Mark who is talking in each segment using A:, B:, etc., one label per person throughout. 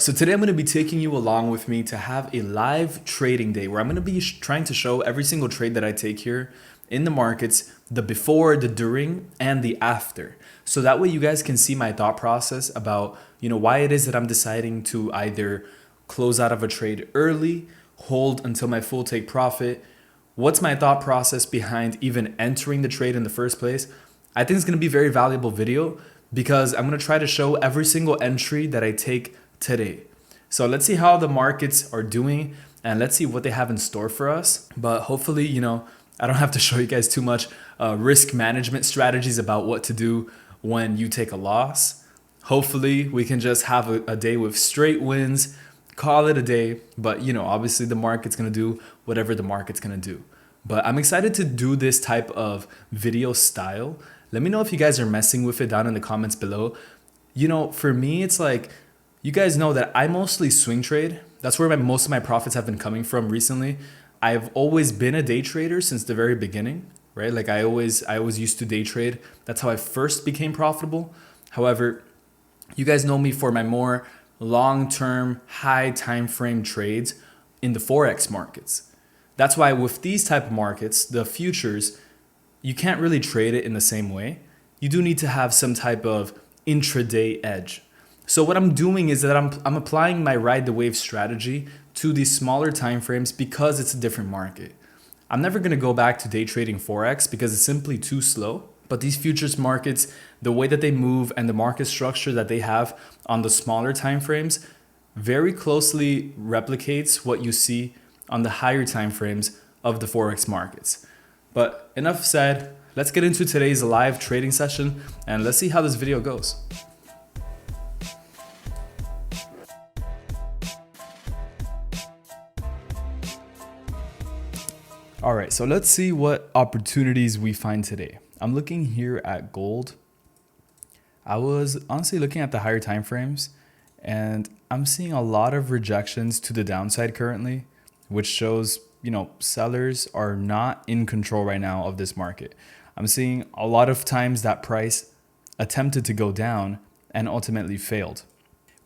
A: So today I'm going to be taking you along with me to have a live trading day where I'm going to be trying to show every single trade that I take here in the markets, the before, the during, and the after. So that way you guys can see my thought process about, why it is that I'm deciding to either close out of a trade early, hold until my full take profit. What's my thought process behind even entering the trade in the first place? I think it's going to be a very valuable video because I'm going to try to show every single entry that I take today. So let's see how the markets are doing and let's see what they have in store for us. But hopefully, I don't have to show you guys too much risk management strategies about what to do when you take a loss. Hopefully we can just have a day with straight wins, call it a day. But obviously the market's going to do whatever the market's going to do. But I'm excited to do this type of video style. Let me know if you guys are messing with it down in the comments below. For me, it's like, you guys know that I mostly swing trade. That's where most of my profits have been coming from recently. I've always been a day trader since the very beginning, right? Like I always used to day trade. That's how I first became profitable. However, you guys know me for my more long-term, high time frame trades in the Forex markets. That's why with these type of markets, the futures, you can't really trade it in the same way. You do need to have some type of intraday edge. So what I'm doing is that I'm applying my ride the wave strategy to these smaller time frames because it's a different market. I'm never going to go back to day trading Forex because it's simply too slow. But these futures markets, the way that they move and the market structure that they have on the smaller time frames very closely replicates what you see on the higher time frames of the Forex markets. But enough said, let's get into today's live trading session and let's see how this video goes. All right, so let's see what opportunities we find today. I'm looking here at gold. I was honestly looking at the higher time frames and I'm seeing a lot of rejections to the downside currently, which shows, sellers are not in control right now of this market. I'm seeing a lot of times that price attempted to go down and ultimately failed.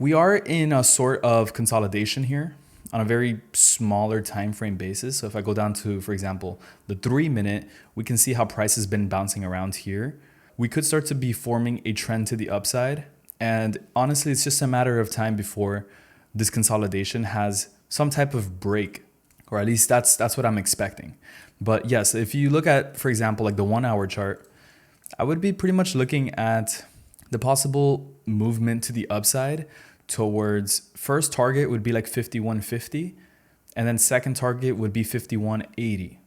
A: We are in a sort of consolidation here on a very smaller time frame basis. So if I go down to, for example, the 3-minute, we can see how price has been bouncing around here. We could start to be forming a trend to the upside. And honestly, it's just a matter of time before this consolidation has some type of break, or at least that's what I'm expecting. But yes, if you look at, for example, like the 1-hour chart, I would be pretty much looking at the possible movement to the upside towards first target would be like 51.50 and then second target would be 51.80.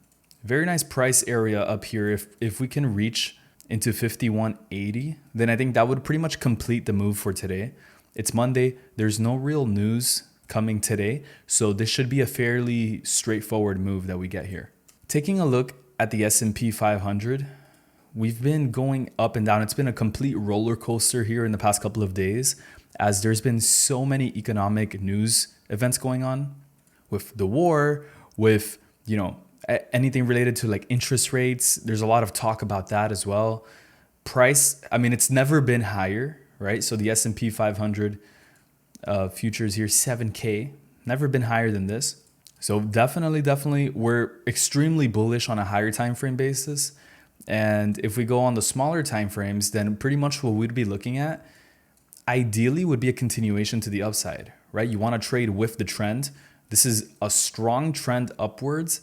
A: Very nice price area up here. If we can reach into 51.80, then I think that would pretty much complete the move for today. It's Monday. There's no real news coming today. So this should be a fairly straightforward move that we get here. Taking a look at the S&P 500, we've been going up and down. It's been a complete roller coaster here in the past couple of days, as there's been so many economic news events going on with the war, with, anything related to like interest rates. There's a lot of talk about that as well. Price, it's never been higher, right? So the S&P 500 futures here, 7K, never been higher than this. So definitely, we're extremely bullish on a higher time frame basis. And if we go on the smaller time frames, then pretty much what we'd be looking at ideally would be a continuation to the upside, right? You want to trade with the trend. This is a strong trend upwards,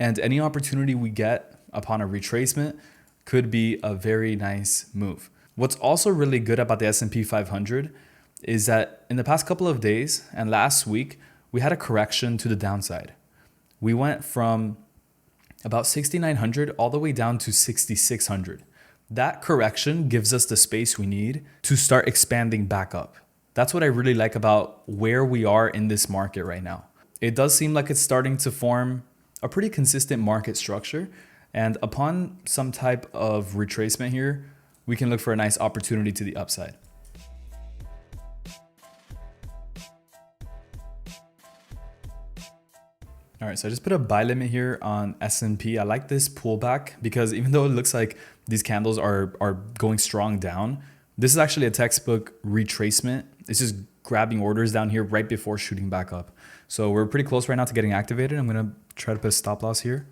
A: and any opportunity we get upon a retracement could be a very nice move. What's also really good about the S&P 500 is that in the past couple of days and last week, we had a correction to the downside. We went from about 6,900 all the way down to 6,600. That correction gives us the space we need to start expanding back up. That's what I really like about where we are in this market right now. It does seem like it's starting to form a pretty consistent market structure. And upon some type of retracement here, we can look for a nice opportunity to the upside. All right, so I just put a buy limit here on S&P. I like this pullback because even though it looks like these candles are going strong down, this is actually a textbook retracement. It's just grabbing orders down here right before shooting back up. So we're pretty close right now to getting activated. I'm going to try to put a stop loss here.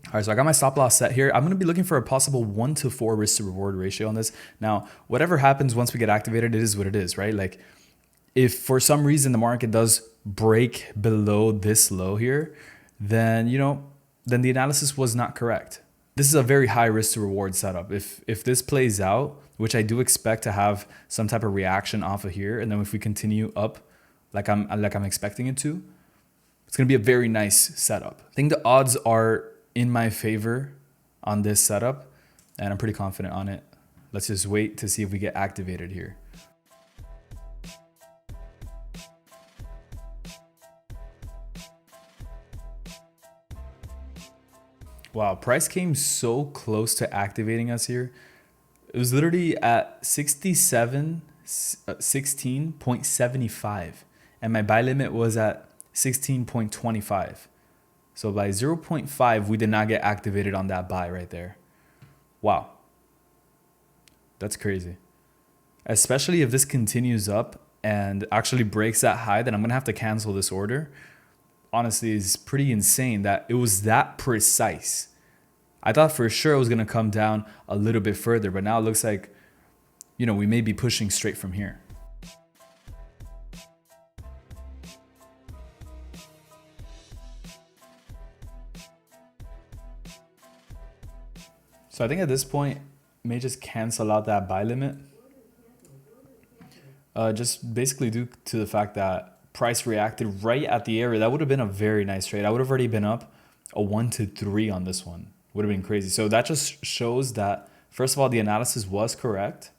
A: All right, so I got my stop loss set here. I'm going to be looking for a possible 1 to 4 risk to reward ratio on this. Now, whatever happens once we get activated, it is what it is, right? Like if for some reason the market does break below this low here, then, then the analysis was not correct. This is a very high risk to reward setup. If this plays out, which I do expect to have some type of reaction off of here, and then if we continue up like I'm expecting it to, it's going to be a very nice setup. I think the odds are in my favor on this setup, and I'm pretty confident on it. Let's just wait to see if we get activated here. Wow, price came so close to activating us here. It was literally at 16.75, and my buy limit was at 16.25. So by 0.5, we did not get activated on that buy right there. Wow. That's crazy. Especially if this continues up and actually breaks that high, then I'm going to have to cancel this order. Honestly, it's pretty insane that it was that precise. I thought for sure it was going to come down a little bit further, but now it looks like, we may be pushing straight from here. So I think at this point, may just cancel out that buy limit. Just basically due to the fact that price reacted right at the area. That would have been a very nice trade. I would have already been up a 1 to 3 on this one. Would have been crazy. So that just shows that, first of all, the analysis was correct.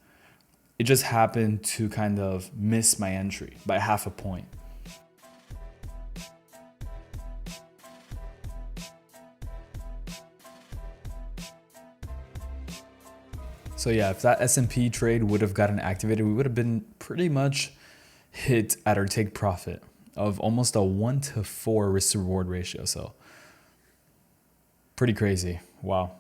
A: It just happened to kind of miss my entry by half a point. So yeah, if that S&P trade would have gotten activated, we would have been pretty much hit at our take profit of almost a 1 to 4 risk to reward ratio. So pretty crazy. Wow.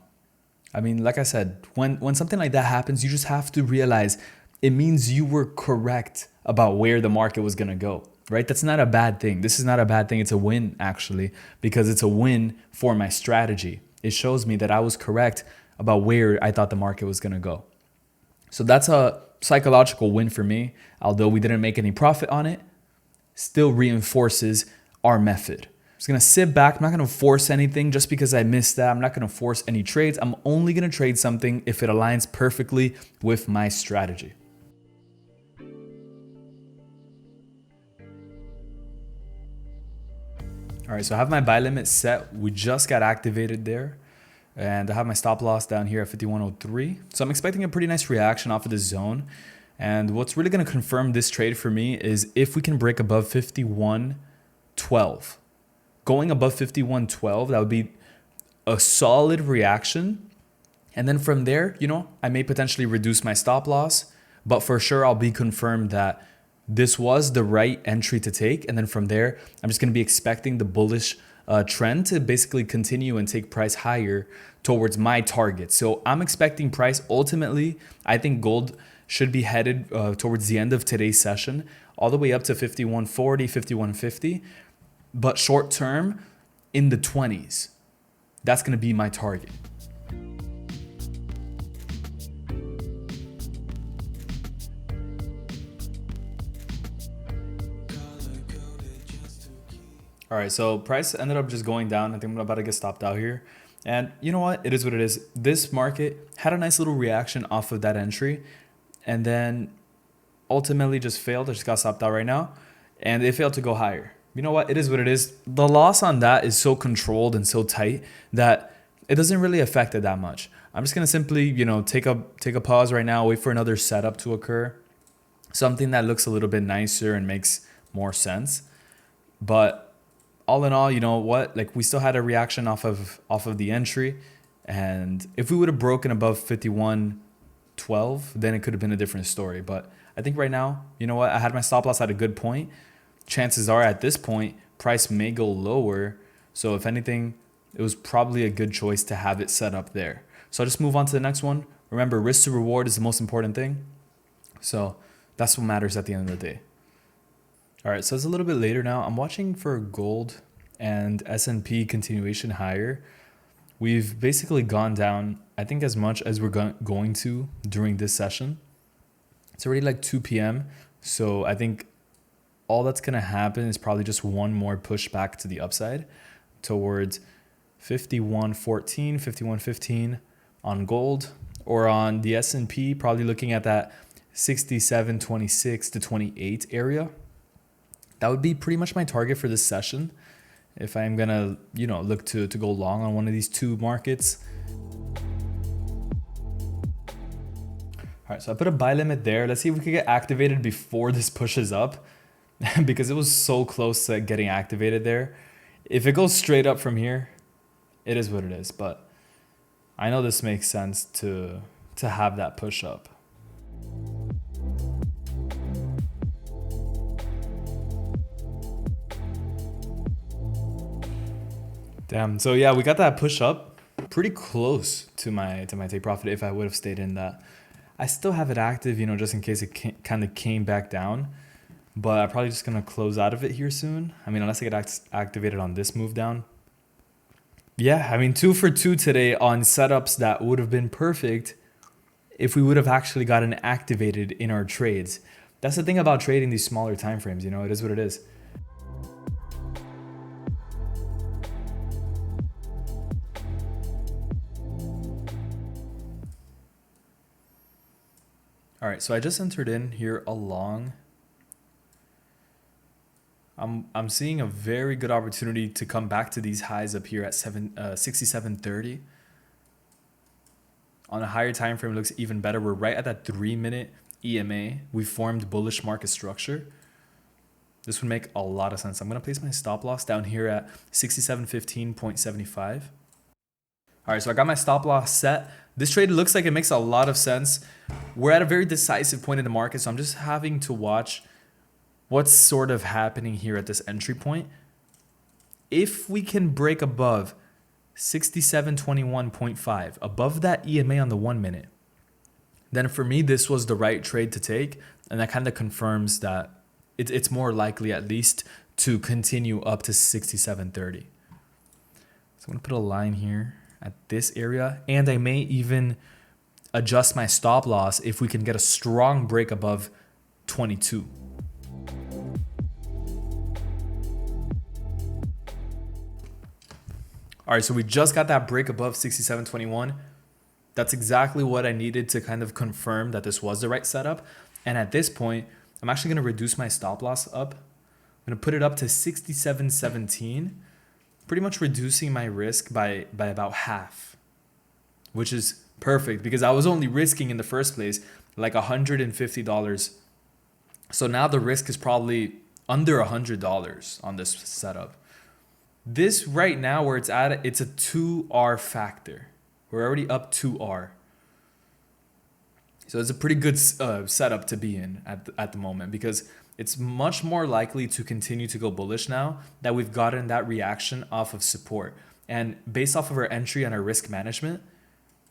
A: I mean, like I said, when something like that happens, you just have to realize it means you were correct about where the market was going to go, right? That's not a bad thing. This is not a bad thing. It's a win, actually, because it's a win for my strategy. It shows me that I was correct about where I thought the market was going to go. So that's a psychological win for me. Although we didn't make any profit on it, still reinforces our method. I'm just going to sit back. I'm not going to force anything just because I missed that. I'm not going to force any trades. I'm only going to trade something if it aligns perfectly with my strategy. All right, so I have my buy limit set. We just got activated there. And I have my stop loss down here at 51.03. So I'm expecting a pretty nice reaction off of this zone. And what's really going to confirm this trade for me is if we can break above 51.12. Going above 51.12, that would be a solid reaction. And then from there, I may potentially reduce my stop loss. But for sure, I'll be confirmed that this was the right entry to take. And then from there, I'm just going to be expecting the bullish trend to basically continue and take price higher towards my target. So I'm expecting price ultimately, I think gold should be headed towards the end of today's session, all the way up to 51.40, 51.50, but short term in the 20s. That's going to be my target. All right, so price ended up just going down. I think I'm about to get stopped out here. And you know what? It is what it is. This market had a nice little reaction off of that entry and then ultimately just failed. I just got stopped out right now and it failed to go higher. You know what? It is what it is. The loss on that is so controlled and so tight that it doesn't really affect it that much. I'm just going to simply, take a pause right now, wait for another setup to occur. Something that looks a little bit nicer and makes more sense. But all in all, you know what? Like we still had a reaction off of the entry, and if we would have broken above 51.12, then it could have been a different story. But I think right now, you know what? I had my stop loss at a good point. Chances are at this point, price may go lower. So if anything, it was probably a good choice to have it set up there. So I'll just move on to the next one. Remember, risk to reward is the most important thing. So That's what matters at the end of the day. All right, so it's a little bit later now. I'm watching for gold and S&P continuation higher. We've basically gone down, I think, as much as we're going to during this session. It's already like 2 p.m. So I think all that's going to happen is probably just one more push back to the upside towards 51.14, 51.15 on gold, or on the S&P, probably looking at that 67.26 to 28 area. That would be pretty much my target for this session if I'm going to, look to go long on one of these two markets. All right, so I put a buy limit there. Let's see if we can get activated before this pushes up because it was so close to getting activated there. If it goes straight up from here, it is what it is. But I know this makes sense to have that push up. Damn. So yeah, we got that push up pretty close to my take profit if I would have stayed in that. I still have it active, just in case it kind of came back down. But I'm probably just going to close out of it here soon. I mean, unless I get activated on this move down. Yeah, I mean, 2 for 2 today on setups that would have been perfect if we would have actually gotten activated in our trades. That's the thing about trading these smaller time frames, it is what it is. All right, so I just entered in here along. I'm seeing a very good opportunity to come back to these highs up here at 67.30. On a higher time frame, it looks even better. We're right at that 3-minute EMA. We formed bullish market structure. This would make a lot of sense. I'm going to place my stop loss down here at 67.15.75. All right, so I got my stop loss set. This trade looks like it makes a lot of sense. We're at a very decisive point in the market, so I'm just having to watch what's sort of happening here at this entry point. If we can break above 67.21.5, above that EMA on the 1 minute, then for me, this was the right trade to take. And that kind of confirms that it's more likely at least to continue up to 67.30. So I'm going to put a line here at this area, and I may even adjust my stop loss if we can get a strong break above 22. All right, so we just got that break above 67.21. That's exactly what I needed to kind of confirm that this was the right setup. And at this point, I'm actually going to reduce my stop loss up. I'm going to put it up to 67.17. Pretty much reducing my risk by about half, which is perfect because I was only risking in the first place like $150. So now the risk is probably under $100 on this setup. This right now where it's at, it's a 2R factor. We're already up 2R. So it's a pretty good setup to be in at the moment because it's much more likely to continue to go bullish now that we've gotten that reaction off of support. And based off of our entry and our risk management,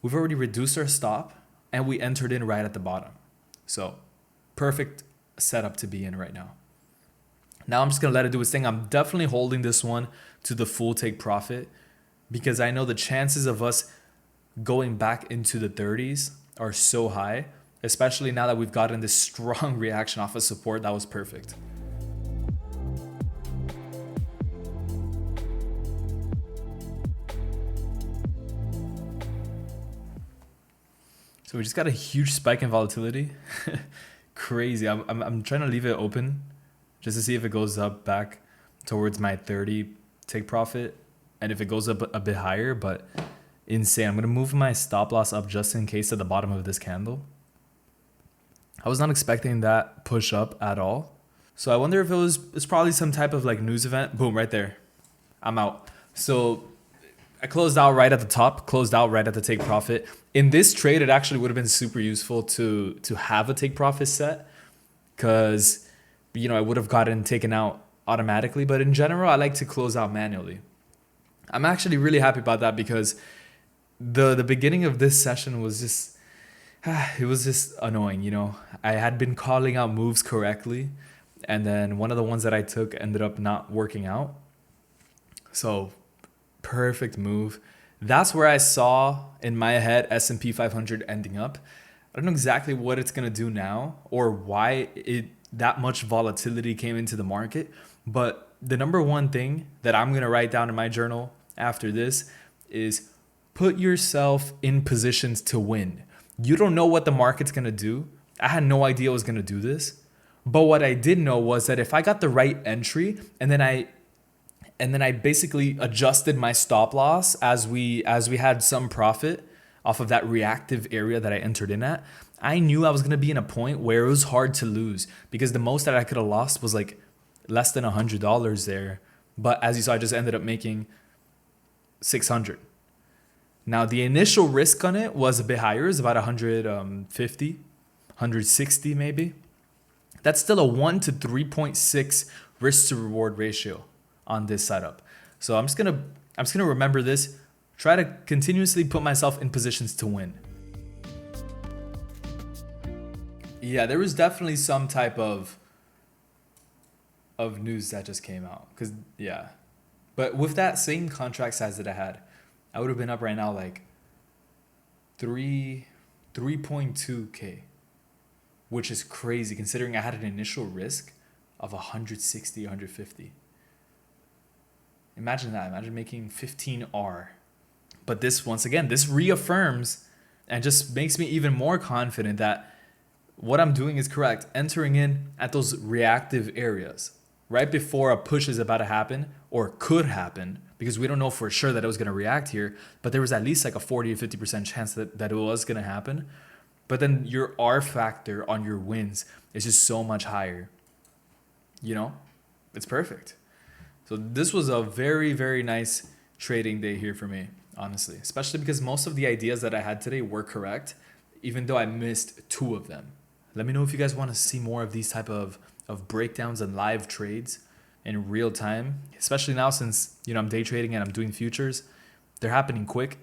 A: we've already reduced our stop and we entered in right at the bottom. So perfect setup to be in right now. Now I'm just going to let it do its thing. I'm definitely holding this one to the full take profit because I know the chances of us going back into the 30s are so high, especially now that we've gotten this strong reaction off of support. That was perfect. So we just got a huge spike in volatility. Crazy. I'm trying to leave it open just to see if it goes up back towards my 30 take profit and if it goes up a bit higher, but insane. I'm going to move my stop loss up just in case at the bottom of this candle. I was not expecting that push up at all. So I wonder if it's probably some type of like news event. Boom, right there. I'm out. So I closed out right at the top, closed out right at the take profit. In this trade, it actually would have been super useful to have a take profit set because, I would have gotten taken out automatically. But in general, I like to close out manually. I'm actually really happy about that because the beginning of this session was just, It was just annoying, you know. I had been calling out moves correctly, and then one of the ones that I took ended up not working out. So perfect move. That's where I saw in my head S&P 500 ending up. I don't know exactly what it's going to do now or why it that much volatility came into the market, but the number one thing that I'm going to write down in my journal after this is put yourself in positions to win. You don't know what the market's going to do. I had no idea it was going to do this. But what I did know was that if I got the right entry and then I basically adjusted my stop loss as we had some profit off of that reactive area that I entered in at. I knew I was going to be in a point where it was hard to lose because the most that I could have lost was like less than $100 there. But as you saw, I just ended up making 600. Now the initial risk on it was a bit higher, it was about 150, 160 maybe. That's still a 1 to 3.6 risk to reward ratio on this setup. So I'm just gonna remember this, try to continuously put myself in positions to win. Yeah, there was definitely some type of news that just came out. Cause yeah. But with that same contract size that I had, I would have been up right now like 3.2K, which is crazy considering I had an initial risk of 160, 150. Imagine that. Imagine making 15R. But this, once again, this reaffirms and just makes me even more confident that what I'm doing is correct. Entering in at those reactive areas right before a push is about to happen or could happen, because we don't know for sure that it was going to react here, but there was at least like a 40 or 50% chance that it was going to happen. But then your R factor on your wins is just so much higher. You know, it's perfect. So this was a very, very nice trading day here for me, honestly, especially because most of the ideas that I had today were correct, even though I missed two of them. Let me know if you guys want to see more of these type of breakdowns and live trades in real time, especially now since, you know, I'm day trading and I'm doing futures. They're happening quick.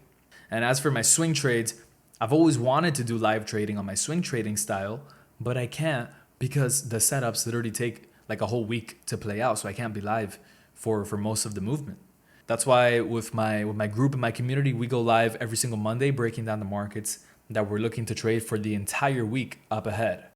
A: And as for my swing trades, I've always wanted to do live trading on my swing trading style, but I can't because the setups literally take like a whole week to play out. So I can't be live for most of the movement. That's why with my group and my community, we go live every single Monday breaking down the markets that we're looking to trade for the entire week up ahead.